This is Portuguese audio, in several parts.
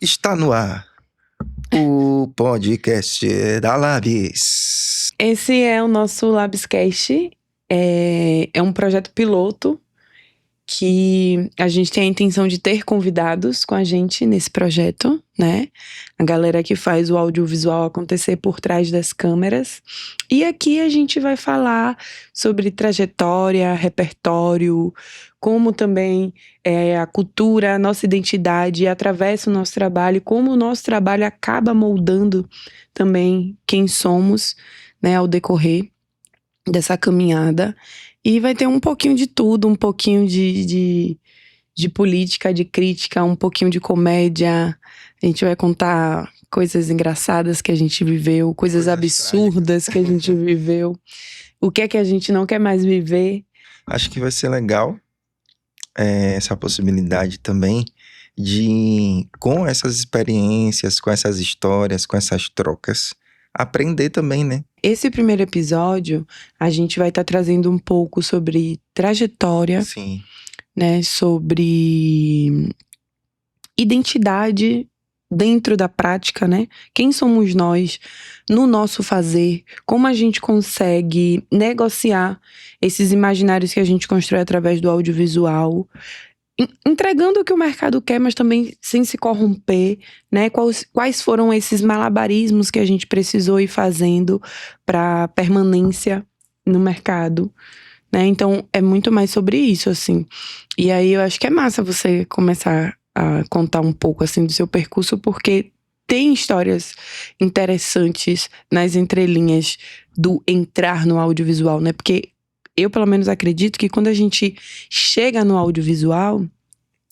Está no ar o podcast da Labs. Esse é o nosso Labscast. É um projeto piloto que a gente tem a intenção de ter convidados com a gente nesse projeto, né? A galera que faz o audiovisual acontecer por trás das câmeras. E aqui a gente vai falar sobre trajetória, repertório, como também a cultura, a nossa identidade atravessa o nosso trabalho, como o nosso trabalho acaba moldando também quem somos, né, ao decorrer dessa caminhada. E vai ter um pouquinho de tudo, um pouquinho de política, de crítica, um pouquinho de comédia. A gente vai contar coisas engraçadas que a gente viveu, coisas absurdas que a gente viveu. O que é que a gente não quer mais viver. Acho que vai ser legal essa possibilidade também de, com essas experiências, com essas histórias, com essas trocas, aprender também, né? Esse primeiro episódio, a gente vai estar trazendo um pouco sobre trajetória, Sim. né, sobre identidade dentro da prática, né? Quem somos nós no nosso fazer? Como a gente consegue negociar esses imaginários que a gente constrói através do audiovisual, entregando o que o mercado quer, mas também sem se corromper, né? Quais foram esses malabarismos que a gente precisou ir fazendo para permanência no mercado, né? Então, é muito mais sobre isso, assim. E aí, eu acho que é massa você começar a contar um pouco, assim, do seu percurso, porque tem histórias interessantes nas entrelinhas do entrar no audiovisual, né? Porque eu, pelo menos, acredito que quando a gente chega no audiovisual,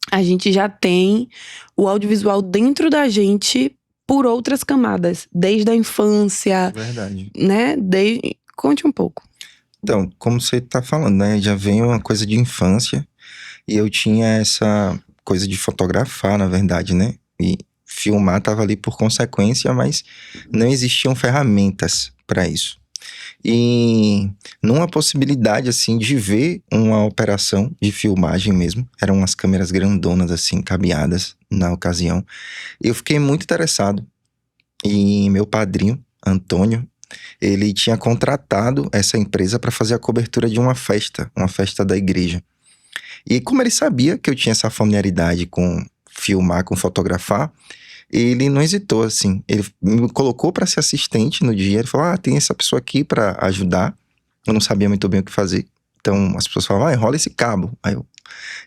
a gente já tem o audiovisual dentro da gente por outras camadas, desde a infância. Verdade. Né? Conte um pouco. Então, como você tá falando, né? Já vem uma coisa de infância e eu tinha essa coisa de fotografar, na verdade, né? E filmar tava ali por consequência, mas não existiam ferramentas para isso. E numa possibilidade, assim, de ver uma operação de filmagem mesmo, eram umas câmeras grandonas, assim, cabeadas na ocasião, eu fiquei muito interessado. E meu padrinho, Antônio, ele tinha contratado essa empresa para fazer a cobertura de uma festa da igreja. E como ele sabia que eu tinha essa familiaridade com filmar, com fotografar, ele não hesitou, assim. Ele me colocou para ser assistente no dia. Ele falou, tem essa pessoa aqui para ajudar. Eu não sabia muito bem o que fazer. Então, as pessoas falavam, enrola esse cabo. Aí eu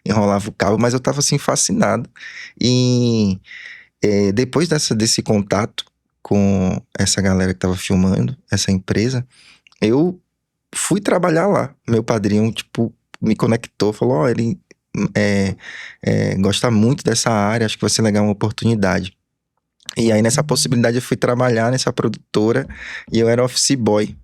enrolava o cabo, mas eu tava, assim, fascinado. E depois desse contato com essa galera que tava filmando, essa empresa, eu fui trabalhar lá. Meu padrinho, tipo, me conectou, falou, ele gosta muito dessa área, acho que vai ser legal uma oportunidade. E aí, nessa possibilidade, eu fui trabalhar nessa produtora e eu era office boy.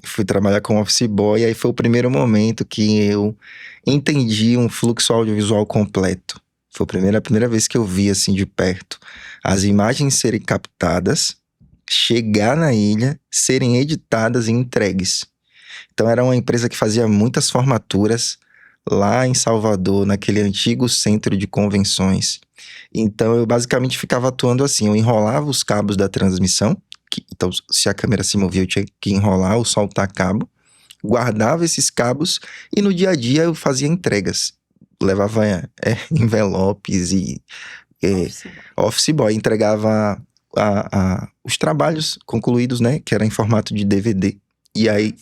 Fui trabalhar como office boy e aí foi o primeiro momento que eu entendi um fluxo audiovisual completo. Foi a primeira vez que eu vi, assim, de perto, as imagens serem captadas, chegar na ilha, serem editadas e entregues. Então, era uma empresa que fazia muitas formaturas lá em Salvador, naquele antigo centro de convenções. Então, eu basicamente ficava atuando assim, eu enrolava os cabos da transmissão, então, se a câmera se movia, eu tinha que enrolar ou soltar cabo, guardava esses cabos e no dia a dia eu fazia entregas. Levava envelopes e office boy, entregava os trabalhos concluídos, né, que era em formato de DVD. E aí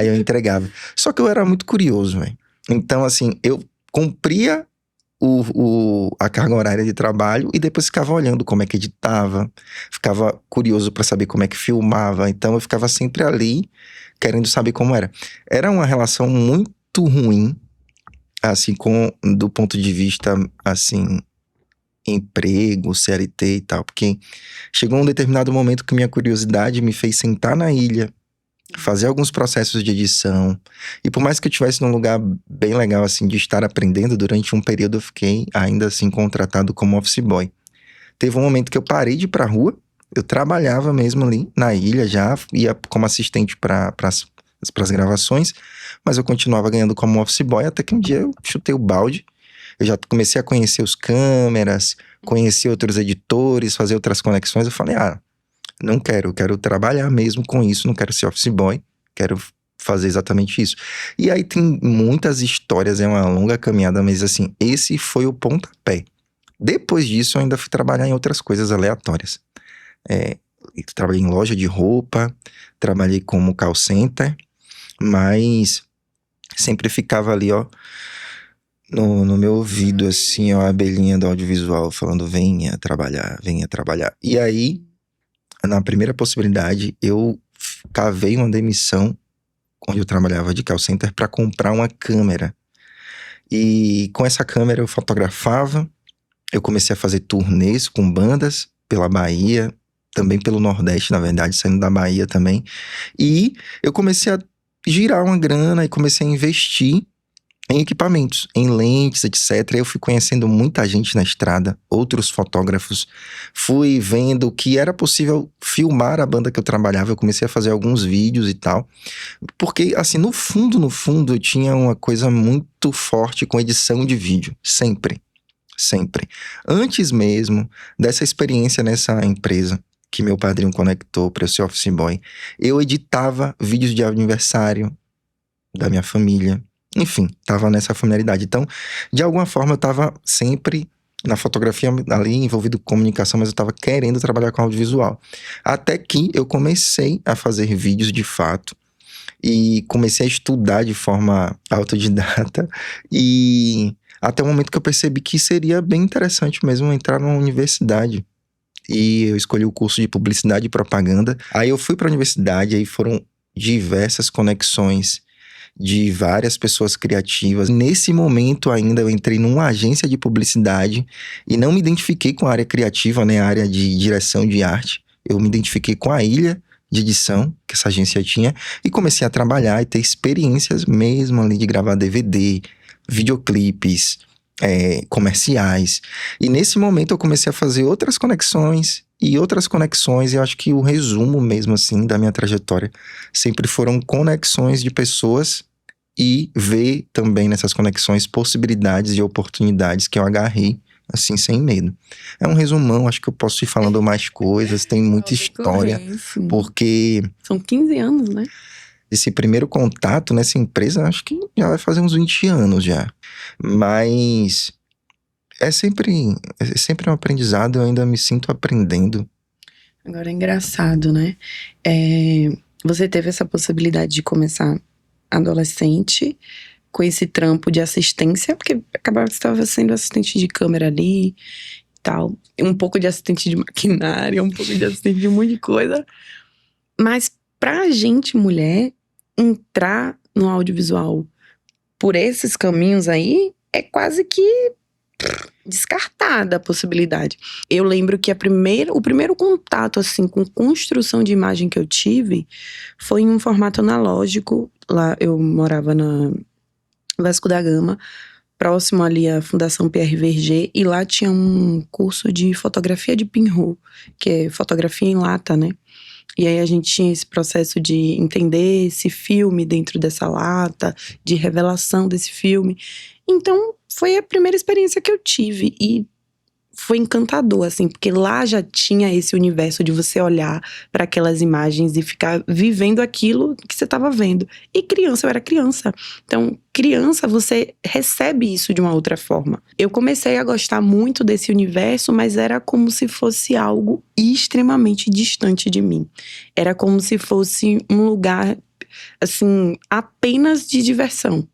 eu entregava. Só que eu era muito curioso, velho. Então, assim, eu cumpria a carga horária de trabalho e depois ficava olhando como é que editava, ficava curioso para saber como é que filmava, então eu ficava sempre ali querendo saber como era. Era uma relação muito ruim, assim, do ponto de vista, assim, emprego, CLT e tal, porque chegou um determinado momento que minha curiosidade me fez sentar na ilha, fazer alguns processos de edição. E por mais que eu estivesse num lugar bem legal, assim, de estar aprendendo, durante um período eu fiquei ainda assim contratado como office boy. Teve um momento que eu parei de ir pra rua, eu trabalhava mesmo ali na ilha já, ia como assistente para as gravações, mas eu continuava ganhando como office boy, até que um dia eu chutei o balde eu já comecei a conhecer os câmeras, conhecer outros editores, fazer outras conexões. Eu falei, não quero, eu quero trabalhar mesmo com isso, não quero ser office boy, quero fazer exatamente isso. E aí tem muitas histórias, é uma longa caminhada, mas assim, esse foi o pontapé. Depois disso, eu ainda fui trabalhar em outras coisas aleatórias. Trabalhei em loja de roupa, trabalhei como call center, mas sempre ficava ali, ó, no meu ouvido, assim, ó, a abelhinha do audiovisual falando, venha trabalhar, venha trabalhar. E aí, na primeira possibilidade, eu cavei uma demissão, onde eu trabalhava de call center, para comprar uma câmera. E com essa câmera eu fotografava, eu comecei a fazer turnês com bandas pela Bahia, também pelo Nordeste, na verdade, saindo da Bahia também. E eu comecei a girar uma grana e comecei a investir em equipamentos, em lentes, etc. Eu fui conhecendo muita gente na estrada, outros fotógrafos. Fui vendo que era possível filmar a banda que eu trabalhava. Eu comecei a fazer alguns vídeos e tal. Porque, assim, no fundo, eu tinha uma coisa muito forte com edição de vídeo. Sempre. Sempre. Antes mesmo dessa experiência nessa empresa que meu padrinho conectou para eu ser office boy, eu editava vídeos de aniversário da minha família. Enfim, tava nessa familiaridade. Então, de alguma forma, eu tava sempre na fotografia ali, envolvido com comunicação, mas eu tava querendo trabalhar com audiovisual. Até que eu comecei a fazer vídeos de fato e comecei a estudar de forma autodidata e até o momento que eu percebi que seria bem interessante mesmo entrar numa universidade. E eu escolhi o curso de publicidade e propaganda. Aí eu fui para a universidade, aí foram diversas conexões de várias pessoas criativas. Nesse momento ainda eu entrei numa agência de publicidade e não me identifiquei com a área criativa, né, a área de direção de arte. Eu me identifiquei com a ilha de edição que essa agência tinha e comecei a trabalhar e ter experiências mesmo ali de gravar DVD, videoclipes, comerciais. E nesse momento eu comecei a fazer outras conexões e eu acho que o resumo mesmo assim da minha trajetória sempre foram conexões de pessoas e ver também nessas conexões possibilidades e oportunidades que eu agarrei assim sem medo. É um resumão, acho que eu posso ir falando mais coisas, tem muita história, porque são 15 anos, né? Esse primeiro contato nessa empresa, acho que já vai fazer uns 20 anos já. Mas é sempre um aprendizado, eu ainda me sinto aprendendo. Agora é engraçado, né? Você teve essa possibilidade de começar adolescente com esse trampo de assistência, porque acabava que você estava sendo assistente de câmera ali e tal. Um pouco de assistente de maquinária, um pouco de assistente de um monte de coisa. Mas pra gente, mulher, entrar no audiovisual por esses caminhos aí é quase que descartada a possibilidade. Eu lembro que o primeiro contato assim com construção de imagem que eu tive foi em um formato analógico. Lá eu morava na Vasco da Gama, próximo ali à Fundação Pierre Verger, e lá tinha um curso de fotografia de pinhole, que é fotografia em lata, né? E aí a gente tinha esse processo de entender esse filme dentro dessa lata, de revelação desse filme. Então, foi a primeira experiência que eu tive e foi encantador, assim, porque lá já tinha esse universo de você olhar para aquelas imagens e ficar vivendo aquilo que você estava vendo. E criança, eu era criança. Então, criança, você recebe isso de uma outra forma. Eu comecei a gostar muito desse universo, mas era como se fosse algo extremamente distante de mim. Era como se fosse um lugar, assim, apenas de diversão.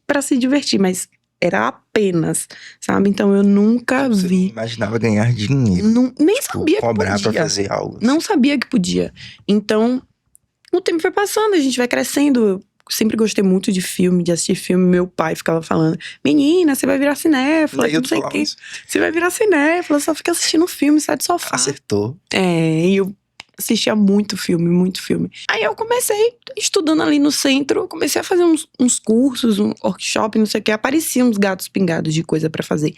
Para se divertir, mas era apenas, sabe? Então eu nunca vi. Não imaginava ganhar dinheiro. Nem sabia que cobrar podia. pra fazer algo. Não sabia que podia. Então, o tempo foi passando, a gente vai crescendo. Eu sempre gostei muito de filme, de assistir filme. Meu pai ficava falando: menina, você vai virar cinéfila, não sei o quê. Você vai virar cinéfila, só fica assistindo filme, sai do sofá. Acertou. E eu assistia muito filme, muito filme. Aí eu comecei estudando ali no centro, eu comecei a fazer uns cursos, um workshop, não sei o que. Apareciam uns gatos pingados de coisa pra fazer.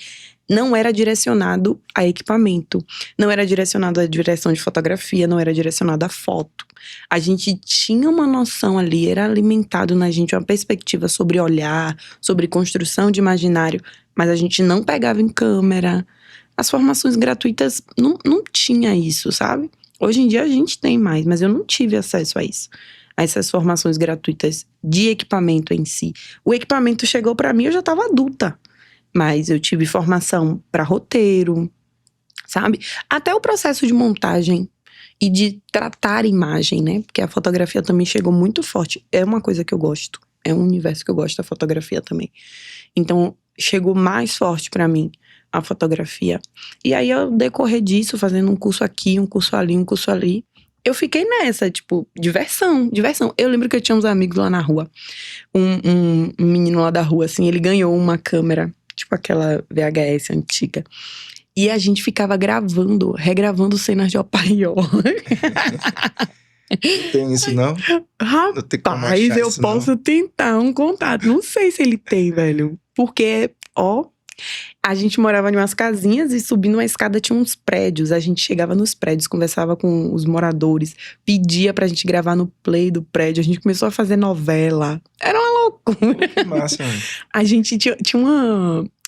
Não era direcionado a equipamento, não era direcionado à direção de fotografia, não era direcionado a foto. A gente tinha uma noção ali, era alimentado na gente uma perspectiva sobre olhar, sobre construção de imaginário, mas a gente não pegava em câmera. As formações gratuitas não tinha isso, sabe? Hoje em dia a gente tem mais, mas eu não tive acesso a isso. A essas formações gratuitas de equipamento em si. O equipamento chegou pra mim, eu já tava adulta. Mas eu tive formação pra roteiro, sabe? Até o processo de montagem e de tratar imagem, né? Porque a fotografia também chegou muito forte. É uma coisa que eu gosto. É um universo que eu gosto, da fotografia também. Então, chegou mais forte pra mim a fotografia. E aí, ao decorrer disso, fazendo um curso aqui, um curso ali, eu fiquei nessa, tipo, diversão. Eu lembro que eu tinha uns amigos lá na rua. Um menino lá da rua, assim, ele ganhou uma câmera, tipo aquela VHS antiga. E a gente ficava regravando cenas de Opaió. Tem isso, não? Não tem como Rapaz, achar eu isso, posso tentar um contato. Não sei se ele tem, velho. Porque, ó, a gente morava em umas casinhas e subindo uma escada tinha uns prédios. A gente chegava nos prédios, conversava com os moradores, pedia pra gente gravar no play do prédio. A gente começou a fazer novela. Era uma loucura. Que massa, mano. A gente tinha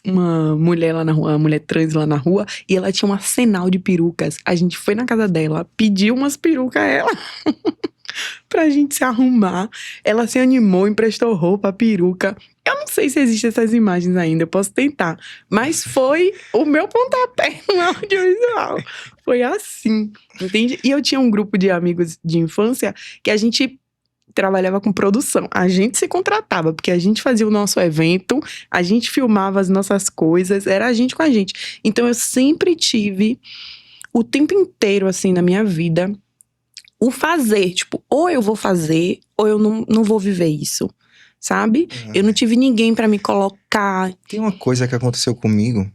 uma mulher lá na rua, uma mulher trans lá na rua, e ela tinha um arsenal de perucas. A gente foi na casa dela, pediu umas perucas a ela pra gente se arrumar. Ela se animou, emprestou roupa, peruca. Eu não sei se existem essas imagens ainda, eu posso tentar. Mas foi o meu pontapé no audiovisual. Foi assim, entende? E eu tinha um grupo de amigos de infância que a gente trabalhava com produção. A gente se contratava, porque a gente fazia o nosso evento, a gente filmava as nossas coisas, era a gente com a gente. Então eu sempre tive, o tempo inteiro, assim, na minha vida, o fazer. Tipo, ou eu vou fazer, ou eu não vou viver isso, sabe? Eu não tive ninguém pra me colocar. Tem uma coisa que aconteceu comigo,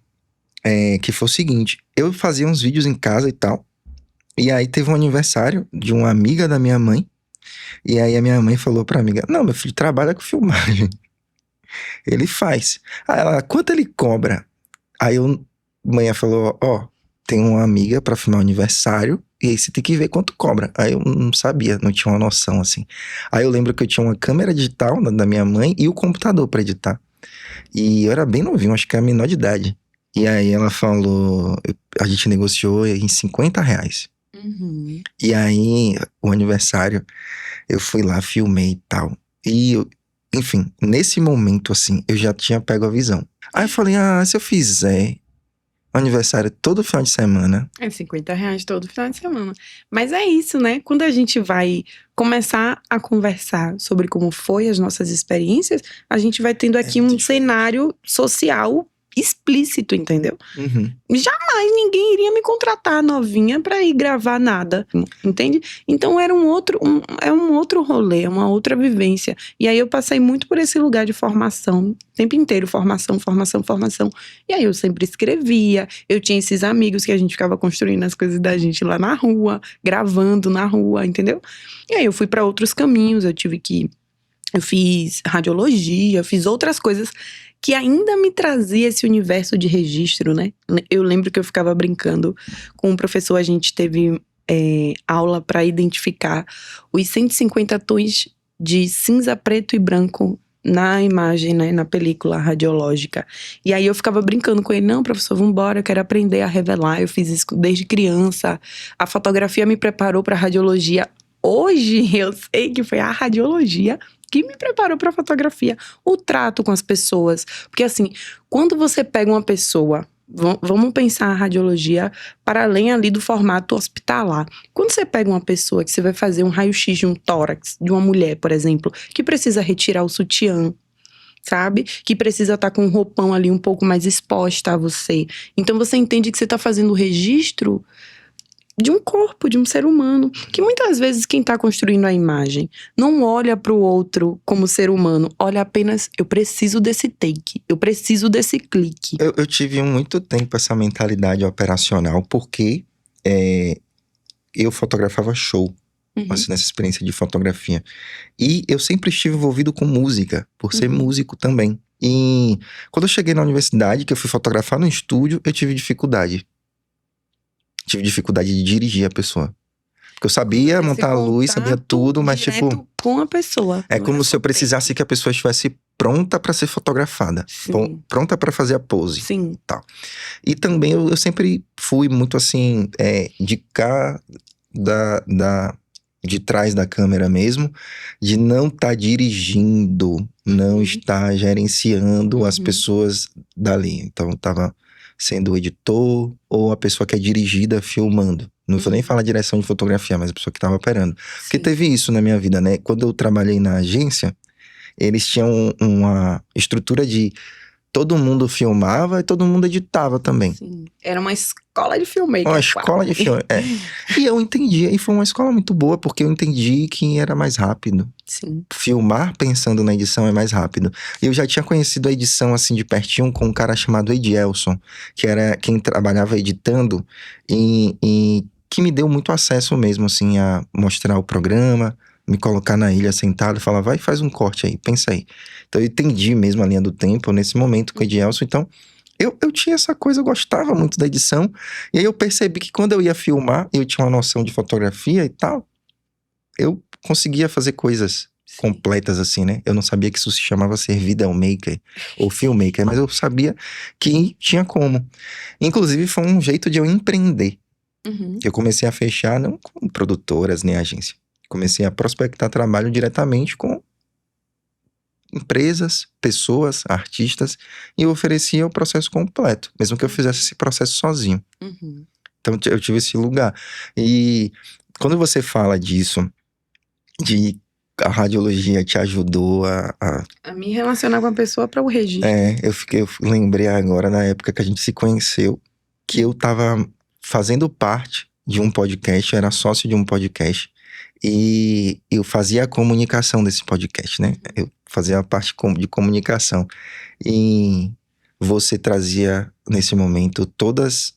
que foi o seguinte. Eu fazia uns vídeos em casa e tal, e aí teve um aniversário de uma amiga da minha mãe, e aí a minha mãe falou pra amiga, não, meu filho trabalha com filmagem. Ele faz. Aí ela, quanto ele cobra? Aí a mãe falou, ó, tem uma amiga pra filmar o aniversário, e aí você tem que ver quanto cobra. Aí eu não sabia, não tinha uma noção, assim. Aí eu lembro que eu tinha uma câmera digital da minha mãe e o computador pra editar. E eu era bem novinho, acho que era menor de idade. E aí ela falou, a gente negociou em R$50. Uhum. E aí, o aniversário, eu fui lá, filmei e tal. E, enfim, nesse momento, assim, eu já tinha pego a visão. Aí eu falei, se eu fizer um aniversário todo final de semana... É R$50 todo final de semana. Mas é isso, né? Quando a gente vai começar a conversar sobre como foi as nossas experiências, a gente vai tendo aqui um cenário social explícito, entendeu? Uhum. Jamais ninguém iria me contratar novinha pra ir gravar nada, entende? Então era um outro rolê, uma outra vivência. E aí eu passei muito por esse lugar de formação, o tempo inteiro, formação. E aí eu sempre escrevia, eu tinha esses amigos que a gente ficava construindo as coisas da gente lá na rua, gravando na rua, entendeu? E aí eu fui pra outros caminhos, eu fiz radiologia, eu fiz outras coisas que ainda me trazia esse universo de registro, né? Eu lembro que eu ficava brincando com um professor, a gente teve aula para identificar os 150 tons de cinza, preto e branco na imagem, né? Na película radiológica. E aí eu ficava brincando com ele, não, professor, vambora, eu quero aprender a revelar, eu fiz isso desde criança. A fotografia me preparou para radiologia. Hoje eu sei que foi a radiologia que me preparou para fotografia, o trato com as pessoas. Porque assim, quando você pega uma pessoa, vamos pensar a radiologia para além ali do formato hospitalar. Quando você pega uma pessoa que você vai fazer um raio-x de um tórax, de uma mulher, por exemplo, que precisa retirar o sutiã, sabe? Que precisa estar com um roupão ali um pouco mais exposta a você. Então você entende que você está fazendo o registro de um corpo, de um ser humano, que muitas vezes quem está construindo a imagem não olha para o outro como ser humano, olha apenas, eu preciso desse take, eu preciso desse clique. Eu tive muito tempo essa mentalidade operacional, porque eu fotografava show. Assim, nessa experiência de fotografia. E eu sempre estive envolvido com música, por ser músico também. E quando eu cheguei na universidade, que eu fui fotografar no estúdio, eu tive dificuldade. Tive dificuldade de dirigir a pessoa. Porque eu sabia montar a luz, sabia tudo, mas tipo... com a pessoa. É como se eu precisasse que a pessoa estivesse pronta pra ser fotografada. Pronta pra fazer a pose. Sim. Tal. E também eu sempre fui muito assim, de cá, de trás da câmera mesmo, de não estar dirigindo, não estar gerenciando as pessoas dali. Então, eu tava sendo o editor ou a pessoa que é dirigida filmando. Não vou nem falar direção de fotografia, mas a pessoa que tava operando. Porque teve isso na minha vida, né? Quando eu trabalhei na agência, eles tinham uma estrutura de todo mundo filmava e todo mundo editava também. Sim. Era uma escola de filmmaker. Uma escola de filme, E eu entendi, e foi uma escola muito boa, porque eu entendi que era mais rápido. Sim. Filmar pensando na edição é mais rápido. Eu já tinha conhecido a edição assim de pertinho com um cara chamado Edielson, que era quem trabalhava editando e que me deu muito acesso mesmo, assim, a mostrar o programa, me colocar na ilha sentado e falar, vai, faz um corte aí, pensa aí. Então eu entendi mesmo a linha do tempo nesse momento com o Edielson, então eu tinha essa coisa, eu gostava muito da edição, e aí eu percebi que quando eu ia filmar, eu tinha uma noção de fotografia e tal, eu conseguia fazer coisas completas assim, né? Eu não sabia que isso se chamava ser videomaker ou filmmaker, mas eu sabia que tinha como. Inclusive foi um jeito de eu empreender. Eu comecei a fechar, não com produtoras nem agência. Comecei a prospectar trabalho diretamente com empresas, pessoas, artistas, e eu oferecia o processo completo, mesmo que eu fizesse esse processo sozinho. Então eu tive esse lugar. E quando você fala disso, de a radiologia te ajudou a me relacionar com a pessoa para o registro. Eu lembrei agora na época que a gente se conheceu, que eu tava fazendo parte de um podcast, eu era sócio de um podcast, e eu fazia a comunicação desse podcast, né? Eu fazia a parte de comunicação. E você trazia, nesse momento, todas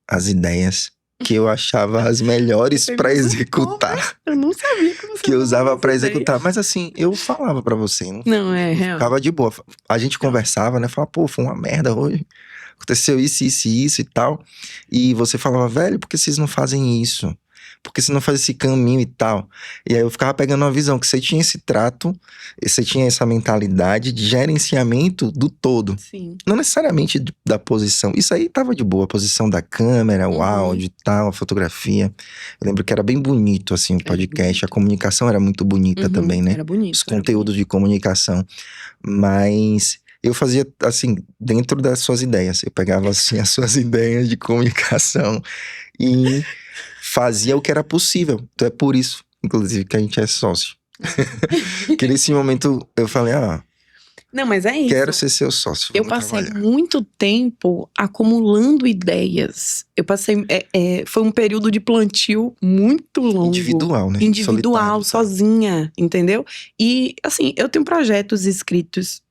as ideias que eu achava as melhores pra executar. Eu não sabia que você que eu usava pra executar. Mas assim, eu falava pra você. Não, é real. Ficava de boa. A gente conversava, né? Falava, pô, foi uma merda hoje. Aconteceu isso e tal. E você falava, velho, por que vocês não fazem isso? Por que você não faz esse caminho e tal? E aí eu ficava pegando uma visão, que você tinha esse trato, você tinha essa mentalidade de gerenciamento do todo. Sim. Não necessariamente da posição. Isso aí tava de boa, a posição da câmera, o áudio e tal, a fotografia. Eu lembro que era bem bonito, assim, o podcast. A comunicação era muito bonita também, né? Era bonito. Os conteúdos de comunicação. Mas eu fazia, assim, dentro das suas ideias. Eu pegava, assim, as suas ideias de comunicação e fazia o que era possível. Então é por isso, inclusive, que a gente é sócio. Que nesse momento eu falei, não, mas é isso. Quero ser seu sócio. Eu passei muito tempo acumulando ideias. Eu passei. Foi um período de plantio muito longo. Individual, né? Individual, sozinha, entendeu? E, assim, eu tenho projetos escritos,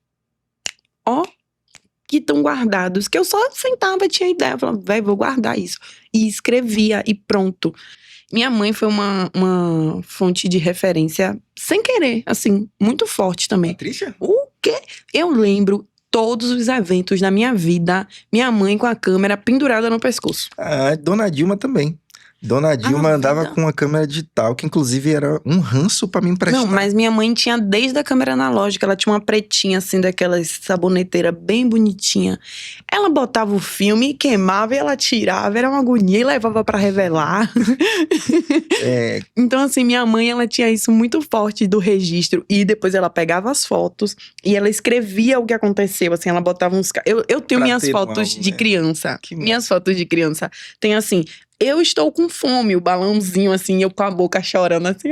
que estão guardados, que eu só sentava, tinha ideia, falava, velho, vou guardar isso. E escrevia, e pronto. Minha mãe foi uma fonte de referência, sem querer, assim, muito forte também. Patrícia? O quê? Eu lembro todos os eventos da minha vida, minha mãe com a câmera pendurada no pescoço. Dona Dilma também. Dona Dilma andava com uma câmera digital, que inclusive era um ranço pra me emprestar. Não, mas minha mãe tinha desde a câmera analógica, ela tinha uma pretinha assim, daquelas saboneteira bem bonitinha. Ela botava o filme, queimava e ela tirava, era uma agonia e levava pra revelar. Então assim, minha mãe, ela tinha isso muito forte do registro, e depois ela pegava as fotos e ela escrevia o que aconteceu, assim, ela botava uns... Eu tenho minhas fotos de criança, minhas fotos de criança, tem assim... Eu estou com fome, o balãozinho assim, eu com a boca chorando assim.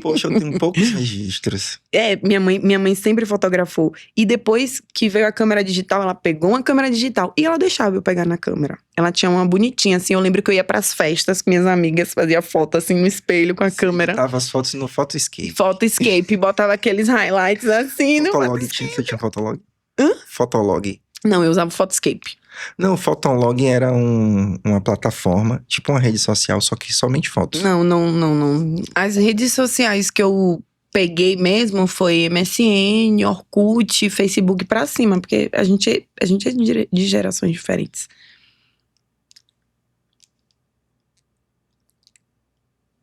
Poxa, eu tenho poucos registros. Minha mãe sempre fotografou. E depois que veio a câmera digital, ela pegou uma câmera digital e ela deixava eu pegar na câmera. Ela tinha uma bonitinha, assim, eu lembro que eu ia pras festas com minhas amigas, fazia foto assim no espelho com a câmera. Botava as fotos no Photoscape. Photoscape, botava aqueles highlights assim. Fotolog, você tinha Fotolog? Hã? Fotolog. Não, eu usava Photoscape. Não, o Fotolog era uma plataforma, tipo uma rede social, só que somente fotos. Não. As redes sociais que eu peguei mesmo foi MSN, Orkut, Facebook pra cima, porque a gente é de gerações diferentes.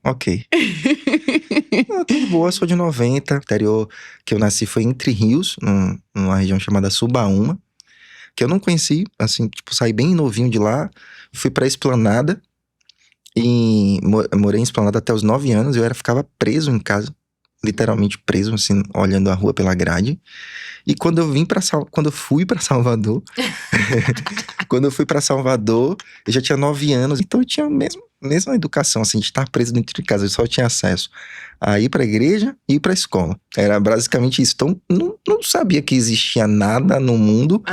Ok. Ah, tudo boa, eu sou de 90. O interior que eu nasci foi Entre Rios, numa região chamada Subaúma, que eu não conheci, assim, tipo, saí bem novinho de lá, fui pra Esplanada e morei em Esplanada até os 9 anos, ficava preso em casa, literalmente preso, assim, olhando a rua pela grade. E quando eu fui pra Salvador, quando eu fui pra Salvador, eu já tinha 9 anos, então eu tinha a mesma educação, assim, de estar preso dentro de casa. Eu só tinha acesso a ir pra igreja e ir pra escola. Era basicamente isso. Então, não sabia que existia nada no mundo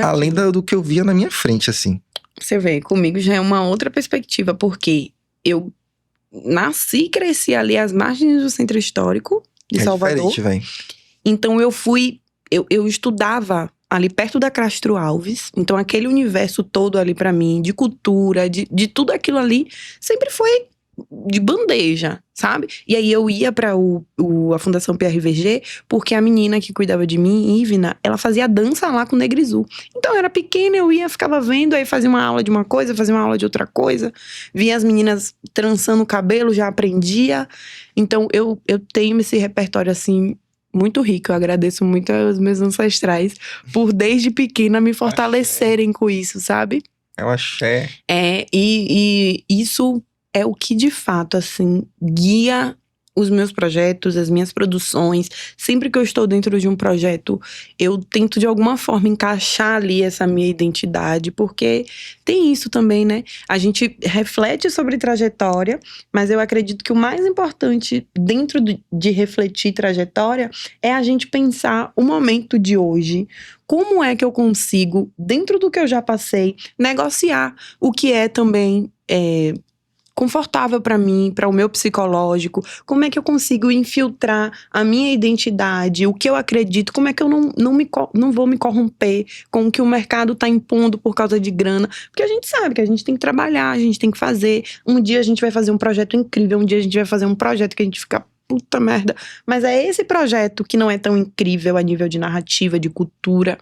além do que eu via na minha frente, assim. Você vê, comigo já é uma outra perspectiva, porque eu nasci e cresci ali às margens do Centro Histórico de Salvador. Diferente, velho. Então eu estudava ali perto da Castro Alves. Então aquele universo todo ali pra mim, de cultura, de tudo aquilo ali, sempre foi de bandeja, sabe? E aí eu ia pra a Fundação PRVG, porque a menina que cuidava de mim, Ivna, ela fazia dança lá com o Negrizu. Então eu era pequena, eu ia, ficava vendo, aí fazia uma aula de uma coisa, fazia uma aula de outra coisa. Via as meninas trançando o cabelo, já aprendia. Então eu tenho esse repertório assim muito rico. Eu agradeço muito aos meus ancestrais por desde pequena me fortalecerem com isso, sabe? É o axé. E isso é o que de fato, assim, guia os meus projetos, as minhas produções. Sempre que eu estou dentro de um projeto, eu tento de alguma forma encaixar ali essa minha identidade, porque tem isso também, né? A gente reflete sobre trajetória, mas eu acredito que o mais importante dentro de refletir trajetória é a gente pensar o momento de hoje. Como é que eu consigo, dentro do que eu já passei, negociar o que é também confortável pra mim, para o meu psicológico? Como é que eu consigo infiltrar a minha identidade, o que eu acredito? Como é que eu não vou me corromper com o que o mercado tá impondo por causa de grana? Porque a gente sabe que a gente tem que trabalhar, a gente tem que fazer. Um dia a gente vai fazer um projeto incrível, um dia a gente vai fazer um projeto que a gente fica puta merda. Mas é esse projeto que não é tão incrível a nível de narrativa, de cultura,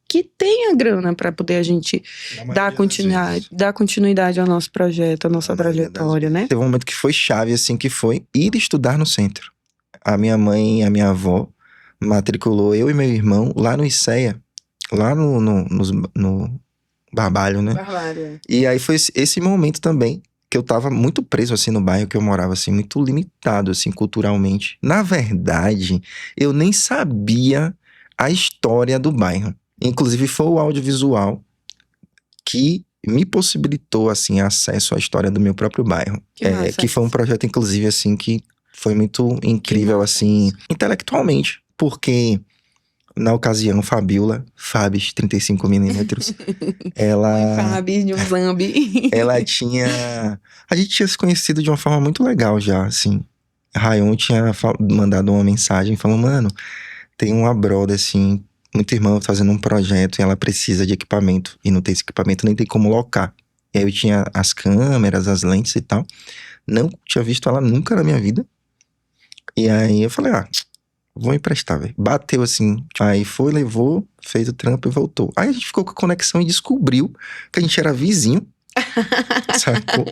que tenha grana para poder a gente dar continuidade ao nosso projeto, à nossa trajetória, né? Teve um momento que foi chave, assim, que foi ir estudar no centro. A minha mãe e a minha avó matriculou eu e meu irmão lá no ICEA, lá no Barbalho, né? Barbalho. E aí foi esse momento também que eu tava muito preso, assim, no bairro que eu morava, assim, muito limitado, assim, culturalmente. Na verdade, eu nem sabia a história do bairro. Inclusive, foi o audiovisual que me possibilitou, assim, acesso à história do meu próprio bairro. Que foi um projeto, inclusive, assim, que foi muito incrível, assim, intelectualmente. Porque, na ocasião, Fabis 35mm, ela... Fabis de um Zambi. ela tinha... A gente tinha se conhecido de uma forma muito legal já, assim. Rayon tinha mandado uma mensagem falando, mano, tem uma brother, assim, muita irmã fazendo um projeto e ela precisa de equipamento. E não tem esse equipamento, nem tem como locar. E aí eu tinha as câmeras, as lentes e tal. Não tinha visto ela nunca na minha vida. E aí eu falei, vou emprestar, velho. Bateu assim. Aí foi, levou, fez o trampo e voltou. Aí a gente ficou com a conexão e descobriu que a gente era vizinho. Sacou?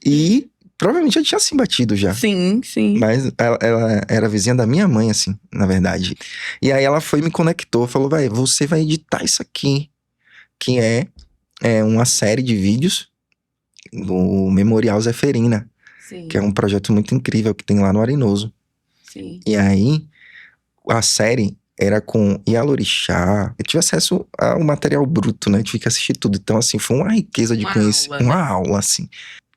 E provavelmente já tinha se batido já. Sim. Mas ela era vizinha da minha mãe, assim, na verdade. E aí ela foi e me conectou, falou, você vai editar isso aqui, que é uma série de vídeos do Memorial Zeferina, que é um projeto muito incrível que tem lá no Arenoso. Sim. E aí, a série era com Ialorixá. Eu tive acesso ao material bruto, né? Eu tive que assistir tudo. Então, assim, foi uma riqueza de conhecimento. Uma aula, assim.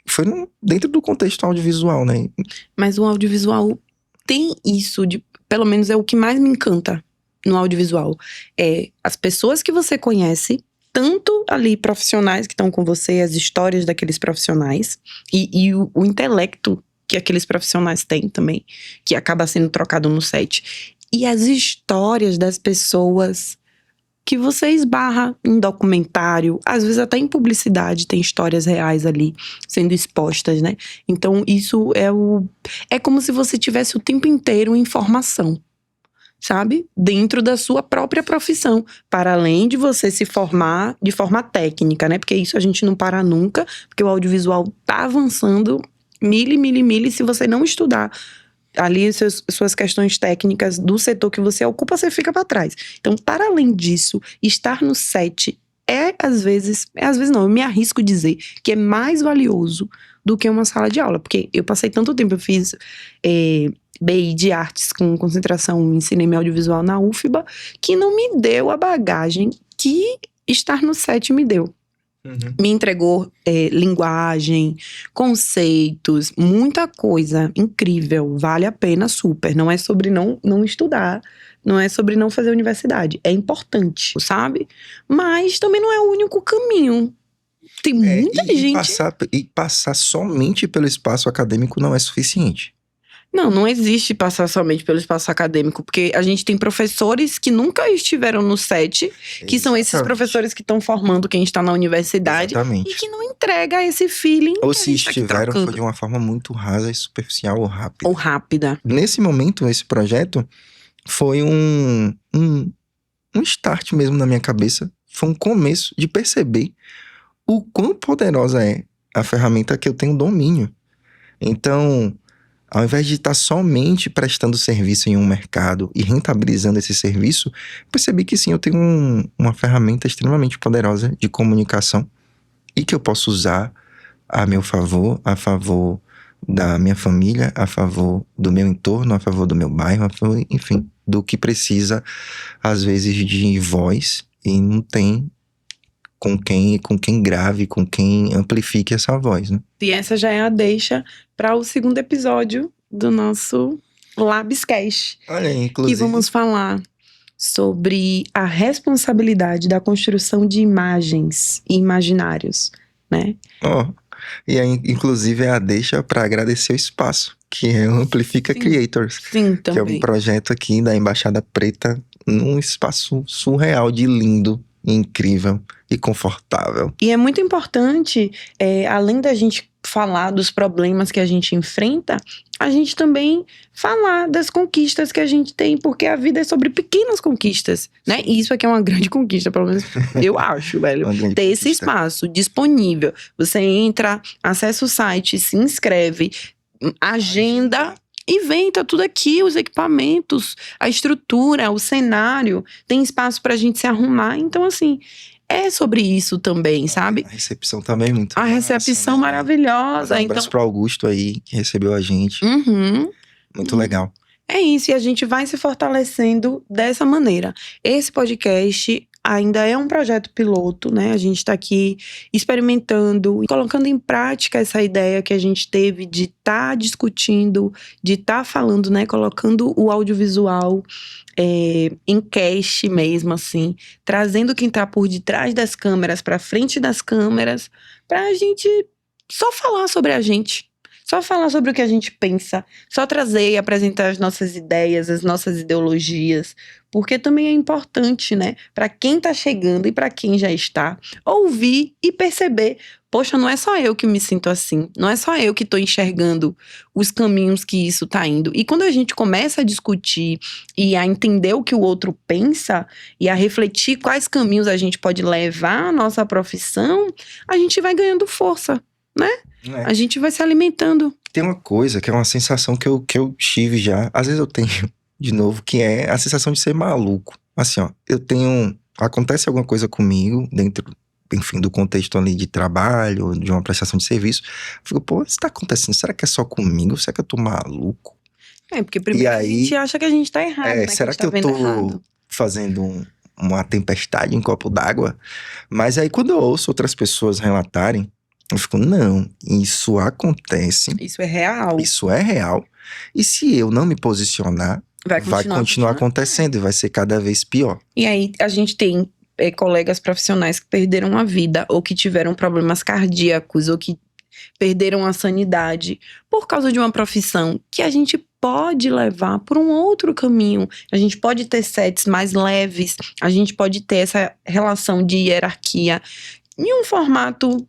Foi dentro do contexto audiovisual, né? Mas o audiovisual tem isso, pelo menos é o que mais me encanta no audiovisual. É as pessoas que você conhece, tanto ali profissionais que estão com você, as histórias daqueles profissionais, e o intelecto que aqueles profissionais têm também, que acaba sendo trocado no set. E as histórias das pessoas que você esbarra em documentário, às vezes até em publicidade, tem histórias reais ali sendo expostas, né? Então, isso é como se você tivesse o tempo inteiro informação, sabe? Dentro da sua própria profissão, para além de você se formar de forma técnica, né? Porque isso a gente não para nunca, porque o audiovisual tá avançando mil, se você não estudar ali suas questões técnicas do setor que você ocupa, você fica para trás. Então, para além disso, estar no set às vezes não, eu me arrisco dizer que é mais valioso do que uma sala de aula, porque eu passei tanto tempo, eu fiz BI de artes com concentração em cinema e audiovisual na UFBA, que não me deu a bagagem que estar no set me deu. Me entregou linguagem, conceitos, muita coisa incrível, vale a pena super. Não é sobre não estudar, não é sobre não fazer universidade. É importante, sabe? Mas também não é o único caminho. Tem muita gente... Passar somente pelo espaço acadêmico não é suficiente. Não existe passar somente pelo espaço acadêmico, porque a gente tem professores que nunca estiveram no set, que são esses professores que estão formando quem está na universidade. Exatamente. E que não entrega esse feeling. Ou se estiveram, foi de uma forma muito rasa e superficial ou rápida. Ou rápida. Nesse momento, esse projeto foi um start mesmo na minha cabeça. Foi um começo de perceber o quão poderosa é a ferramenta que eu tenho domínio. Então, ao invés de estar somente prestando serviço em um mercado e rentabilizando esse serviço, percebi que sim, eu tenho uma ferramenta extremamente poderosa de comunicação e que eu posso usar a meu favor, a favor da minha família, a favor do meu entorno, a favor do meu bairro, a favor, enfim, do que precisa, às vezes, de voz e não tem com quem grave, com quem amplifique essa voz, né? E essa já é a deixa para o segundo episódio do nosso Labscast. Olha aí, inclusive... Que vamos falar sobre a responsabilidade da construção de imagens e imaginários, né? E aí, inclusive, é a deixa para agradecer o espaço, que é o Amplifica Creators. Sim, também. Que é um projeto aqui da Embaixada Preta, num espaço surreal de lindo, incrível e confortável. E é muito importante, além da gente falar dos problemas que a gente enfrenta, a gente também falar das conquistas que a gente tem, porque a vida é sobre pequenas conquistas, né? E isso aqui é uma grande conquista, pelo menos eu acho, velho. Ter esse espaço disponível. Você entra, acessa o site, se inscreve, agenda... E vem, tá tudo aqui, os equipamentos, a estrutura, o cenário, tem espaço pra gente se arrumar. Então, assim, é sobre isso também, sabe? A recepção também é muito A recepção maravilhosa. Um abraço pro Augusto aí, que recebeu a gente. Muito legal. É isso, e a gente vai se fortalecendo dessa maneira. Esse podcast ainda é um projeto piloto, né? A gente tá aqui experimentando, colocando em prática essa ideia que a gente teve de estar discutindo, de estar falando, né? Colocando o audiovisual em cast mesmo, assim. Trazendo quem tá por detrás das câmeras pra frente das câmeras, pra gente só falar sobre a gente. Só falar sobre o que a gente pensa, só trazer e apresentar as nossas ideias, as nossas ideologias, porque também é importante, né, para quem tá chegando e para quem já está, ouvir e perceber, poxa, não é só eu que me sinto assim, não é só eu que tô enxergando os caminhos que isso tá indo. E quando a gente começa a discutir e a entender o que o outro pensa e a refletir quais caminhos a gente pode levar a nossa profissão, a gente vai ganhando força, né? A gente vai se alimentando. Tem uma coisa que é uma sensação que eu tive já, às vezes eu tenho de novo, que é a sensação de ser maluco. Assim, ó, acontece alguma coisa comigo dentro, enfim, do contexto ali de trabalho, de uma prestação de serviço. Eu fico, pô, isso tá acontecendo, será que é só comigo? Será que eu tô maluco? Porque primeiro a gente acha que a gente tá errado, né? Será que eu tô fazendo uma tempestade em copo d'água? Mas aí quando eu ouço outras pessoas relatarem, eu fico, não, isso acontece. Isso é real. Isso é real. E se eu não me posicionar, vai continuar acontecendo e vai ser cada vez pior. E aí a gente tem colegas profissionais que perderam a vida, ou que tiveram problemas cardíacos, ou que perderam a sanidade por causa de uma profissão que a gente pode levar por um outro caminho. A gente pode ter sets mais leves, a gente pode ter essa relação de hierarquia em um formato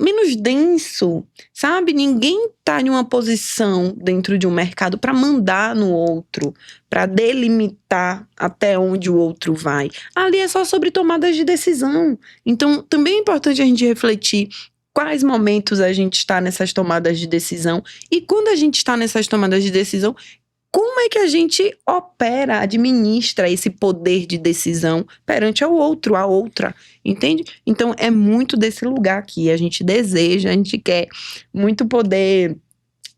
menos denso, sabe? Ninguém tá em uma posição dentro de um mercado para mandar no outro, para delimitar até onde o outro vai. Ali é só sobre tomadas de decisão. Então, também é importante a gente refletir quais momentos a gente está nessas tomadas de decisão e quando a gente está nessas tomadas de decisão, como é que a gente opera, administra esse poder de decisão perante ao outro, a outra, entende? Então, é muito desse lugar aqui. A gente deseja, a gente quer muito poder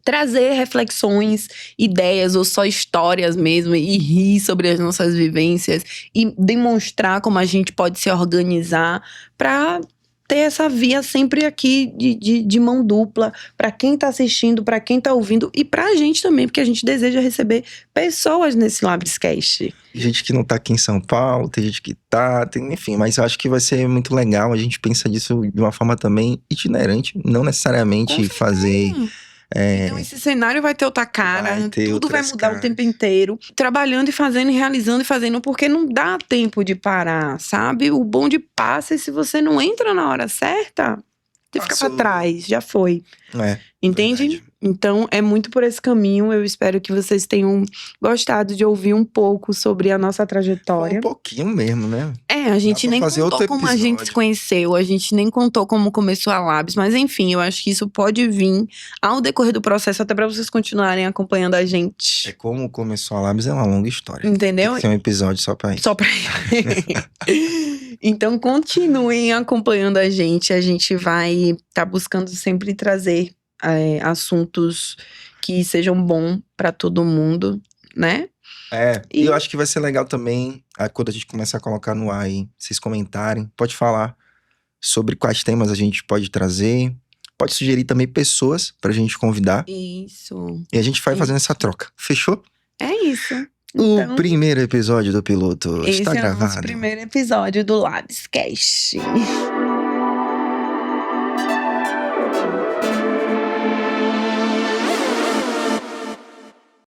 trazer reflexões, ideias ou só histórias mesmo e rir sobre as nossas vivências e demonstrar como a gente pode se organizar para ter essa via sempre aqui de mão dupla para quem tá assistindo, para quem tá ouvindo e pra gente também, porque a gente deseja receber pessoas nesse Labscast. Gente que não tá aqui em São Paulo, tem gente que tá, enfim, mas eu acho que vai ser muito legal. A gente pensa disso de uma forma também itinerante, não necessariamente fazer. Então esse cenário vai ter outra cara, tudo vai mudar caras. o tempo inteiro, trabalhando e fazendo, e realizando e fazendo, porque não dá tempo de parar, sabe? O bonde passa e se você não entra na hora certa, você fica pra trás, já foi. Entende? Verdade. Então é muito por esse caminho. Eu espero que vocês tenham gostado de ouvir um pouco sobre a nossa trajetória. Um pouquinho mesmo, né? A gente nem contou como a gente se conheceu, a gente nem contou como começou a Labs, mas enfim, eu acho que isso pode vir ao decorrer do processo, até pra vocês continuarem acompanhando a gente. Como começou a Labs é uma longa história. Entendeu? Tem um episódio só pra isso. Só pra Então continuem acompanhando a gente vai estar buscando sempre trazer assuntos que sejam bons pra todo mundo, né? E eu acho que vai ser legal também quando a gente começar a colocar no ar aí, vocês comentarem, pode falar sobre quais temas a gente pode trazer, pode sugerir também pessoas pra gente convidar. Isso. E a gente vai fazendo essa troca, fechou? É isso. O primeiro episódio do piloto está gravado. Esse é o nosso primeiro episódio do Labscast.